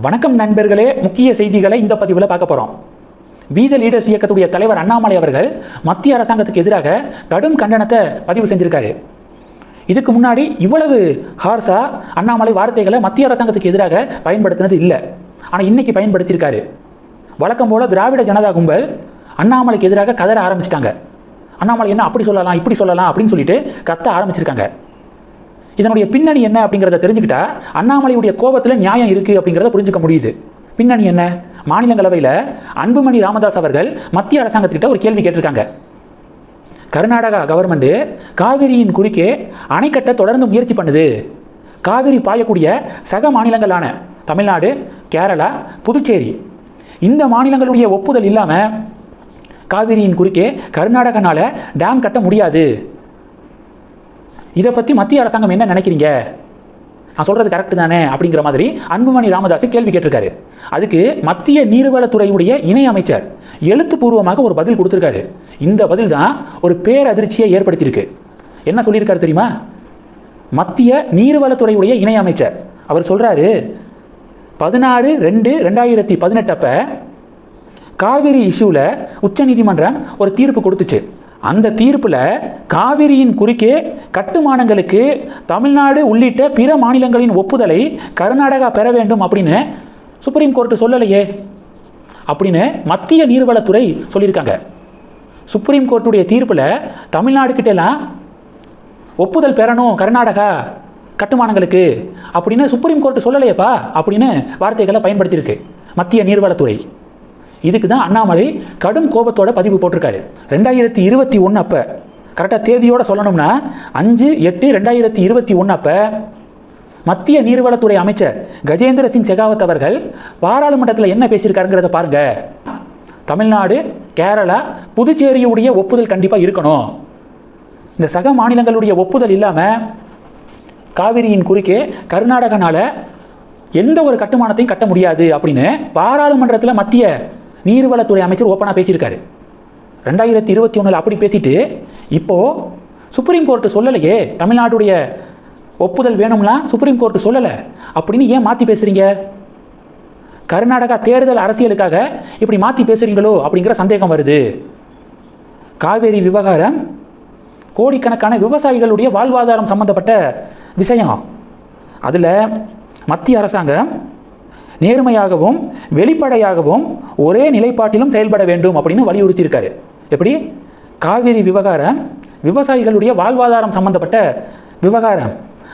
வணக்கம் நண்பர்களே, முக்கிய செய்திகளை இந்த பதிவில் பார்க்க போகிறோம். வீத லீடர்ஸ் இயக்கத்துடைய தலைவர் அண்ணாமலை அவர்கள் மத்திய அரசாங்கத்துக்கு எதிராக கடும் கண்டனத்தை பதிவு செஞ்சிருக்காரு. இதுக்கு முன்னாடி இவ்வளவு ஹார்ஸா அண்ணாமலை வார்த்தைகளை மத்திய அரசாங்கத்துக்கு எதிராக பயன்படுத்தினது இல்லை. ஆனால் இன்னைக்கு பயன்படுத்தியிருக்காரு. வழக்கம் போல திராவிட ஜனதா கும்பல் அண்ணாமலைக்கு எதிராக கதற ஆரம்பிச்சிட்டாங்க. அண்ணாமலை என்ன அப்படி சொல்லலாம் இப்படி சொல்லலாம் அப்படின்னு சொல்லிட்டு கத்த ஆரம்பிச்சிருக்காங்க. இதனுடைய பின்னணி என்ன அப்படிங்கிறத தெரிஞ்சுக்கிட்டா அண்ணாமலையுடைய கோபத்தில் நியாயம் இருக்குது அப்படிங்கிறத புரிஞ்சுக்க முடியுது. பின்னணி என்ன? மாநிலங்களவையில் அன்புமணி ராமதாஸ் அவர்கள் மத்திய அரசாங்கத்திட்ட ஒரு கேள்வி கேட்டிருக்காங்க. கர்நாடகா கவர்மெண்ட் காவிரியின் குறுக்கே அணை கட்ட தொடர்ந்து முயற்சி பண்ணுது. காவிரி பாயக்கூடிய சக மாநிலங்களான தமிழ்நாடு, கேரளா, புதுச்சேரி இந்த மாநிலங்களுடைய ஒப்புதல் இல்லாமல் காவிரியின் குறுக்கே கர்நாடகனால டேம் கட்ட முடியாது. இதை பற்றி மத்திய அரசாங்கம் என்ன நினைக்கிறீங்க? நான் சொல்கிறது கரெக்டு தானே அப்படிங்கிற மாதிரி அன்புமணி ராமதாஸ் கேள்வி கேட்டிருக்காரு. அதுக்கு மத்திய நீர்வளத்துறையுடைய இணை அமைச்சர் எழுத்துப்பூர்வமாக ஒரு பதில் கொடுத்துருக்காரு. இந்த பதில் தான் ஒரு பேரதிர்ச்சியை ஏற்படுத்தியிருக்கு. என்ன சொல்லியிருக்காரு தெரியுமா? மத்திய நீர்வளத்துறையுடைய இணை அமைச்சர் அவர் சொல்கிறாரு, 16/2/2018 அப்போ காவிரி இஷ்யூவில் உச்சநீதிமன்றம் ஒரு தீர்ப்பு கொடுத்துச்சு. அந்த தீர்ப்பில் காவிரியின் குறுக்கே கட்டுமானங்களுக்கு தமிழ்நாடு உள்ளிட்ட பிற மாநிலங்களின் ஒப்புதலை கர்நாடகா பெற வேண்டும் அப்படின்னு சுப்ரீம் கோர்ட்டு சொல்லலையே அப்படின்னு மத்திய நீர்வளத்துறை சொல்லியிருக்காங்க. சுப்ரீம் கோர்ட்டுடைய தீர்ப்பில் தமிழ்நாடு கிட்டலாம் ஒப்புதல் பெறணும் கர்நாடகா கட்டுமானங்களுக்கு அப்படின்னு சுப்ரீம் கோர்ட்டு சொல்லலையேப்பா அப்படின்னு வார்த்தைகளை பயன்படுத்தியிருக்கு மத்திய நீர்வளத்துறை. இதுக்கு தான் அண்ணாமலை கடும் கோபத்தோட பதிவு போட்டிருக்காரு. 2021 அப்போ கரெக்டாக தேதியோடு சொல்லணும்னா 5/8/2021 அப்போ மத்திய நீர்வளத்துறை அமைச்சர் கஜேந்திர சிங் ஷெகாவத் அவர்கள் பாராளுமன்றத்தில் என்ன பேசியிருக்காருங்கிறத பாருங்க. தமிழ்நாடு, கேரளா, புதுச்சேரியுடைய ஒப்புதல் கண்டிப்பாக இருக்கணும். இந்த சக மாநிலங்களுடைய ஒப்புதல் இல்லாமல் காவிரியின் குறுக்கே கர்நாடகனால எந்த ஒரு கட்டுமானத்தையும் கட்ட முடியாது அப்படின்னு பாராளுமன்றத்தில் மத்திய நீர்வளத்துறை அமைச்சர் ஓப்பனாக பேசியிருக்காரு. 2021 அப்படி பேசிட்டு இப்போது சுப்ரீம் கோர்ட்டு சொல்லலையே தமிழ்நாட்டுடைய ஒப்புதல் வேணும்லாம் சுப்ரீம் கோர்ட்டு சொல்லலை அப்படின்னு ஏன் மாற்றி பேசுகிறீங்க? கர்நாடகா தேர்தல் அரசியலுக்காக இப்படி மாற்றி பேசுகிறீங்களோ அப்படிங்கிற சந்தேகம் வருது. காவேரி விவகாரம் கோடிக்கணக்கான விவசாயிகளுடைய வாழ்வாதாரம் சம்பந்தப்பட்ட விஷயம். அதில் மத்திய அரசாங்கம் நேர்மையாகவும் வெளிப்படையாகவும் ஒரே நிலைப்பாட்டிலும் செயல்பட வேண்டும் அப்படின்னு வலியுறுத்தியிருக்காரு. எப்படி? காவிரி விவகாரம் விவசாயிகளுடைய வாழ்வாதாரம் சம்பந்தப்பட்ட விவகாரம்.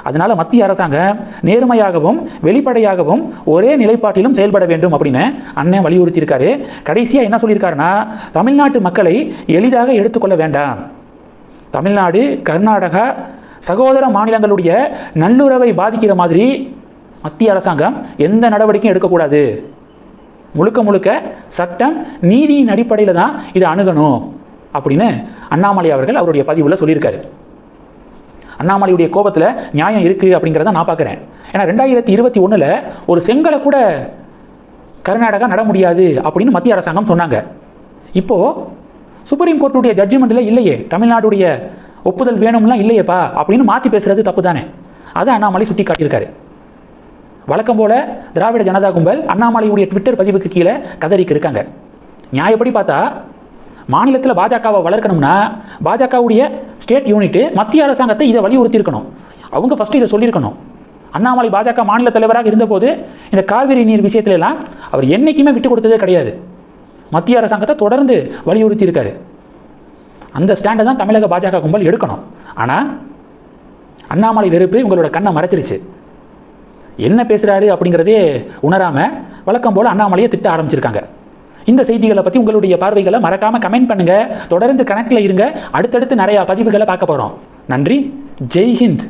அதனால மத்திய அரசாங்கம் நேர்மையாகவும் வெளிப்படையாகவும் ஒரே நிலைப்பாட்டிலும் செயல்பட வேண்டும் அப்படின்னு அண்ணன் வலியுறுத்தியிருக்காரு. கடைசியாக என்ன சொல்லியிருக்காருன்னா, தமிழ்நாட்டு மக்களை எளிதாக எடுத்துக்கொள்ள வேண்டாம். தமிழ்நாடு, கர்நாடகா சகோதர மாநிலங்களுடைய நல்லுறவை பாதிக்கிற மாதிரி மத்திய அரசாங்கம் எந்த நடவடிக்கையும் எடுக்கக்கூடாது. முழுக்க முழுக்க சட்டம் நீதியின் அடிப்படையில் தான் இதை அணுகணும் அப்படின்னு அண்ணாமலை அவர்கள் அவருடைய பதிவில் சொல்லியிருக்காரு. அண்ணாமலையுடைய கோபத்தில் நியாயம் இருக்குது அப்படிங்கிறத நான் பார்க்குறேன். ஏன்னா 2021 ஒரு செங்கலை கூட கர்நாடகா நட முடியாது அப்படின்னு மத்திய அரசாங்கம் சொன்னாங்க. இப்போது சுப்ரீம் கோர்ட்டுடைய ஜட்ஜ்மெண்ட்டில் இல்லையே தமிழ்நாடுடைய ஒப்புதல் வேணும்லாம் இல்லையேப்பா அப்படின்னு மாற்றி பேசுகிறது தப்பு தானே. அதை அண்ணாமலை சுட்டி காட்டியிருக்காரு. வழக்கம் போல திராவிட ஜனதா கும்பல் அண்ணாமலையுடைய ட்விட்டர் பதிவுக்கு கீழே கதறிக்கு இருக்காங்க. நியாயப்படி பார்த்தா மாநிலத்தில் பாஜகவை வளர்க்கணும்னா பாஜகவுடைய ஸ்டேட் யூனிட்டு மத்திய அரசாங்கத்தை இதை வலியுறுத்தி இருக்கணும். அவங்க ஃபஸ்ட்டு இதை சொல்லியிருக்கணும். அண்ணாமலை பாஜக மாநில தலைவராக இருந்தபோது இந்த காவிரி நீர் விஷயத்துலலாம் அவர் என்றைக்குமே விட்டு கொடுத்ததே கிடையாது. மத்திய அரசாங்கத்தை தொடர்ந்து வலியுறுத்தி இருக்காரு. அந்த ஸ்டாண்டை தான் தமிழக பாஜக கும்பல் எடுக்கணும். ஆனால் அண்ணாமலை வெறுப்பு உங்களோட கண்ணை மறைச்சிருச்சு. என்ன பேசுகிறாரு அப்படிங்கிறதே உணராமல் வழக்கம் போல் அண்ணாமலையை திட்ட ஆரம்பிச்சிருக்காங்க. இந்த செய்திகளை பற்றி உங்களுடைய பார்வைகளை மறக்காமல் கமெண்ட் பண்ணுங்கள். தொடர்ந்து கனெக்டில் இருங்க. அடுத்தடுத்து நிறையா பதிவுகளை பார்க்க போகிறோம். நன்றி. ஜெய் ஹிந்த்.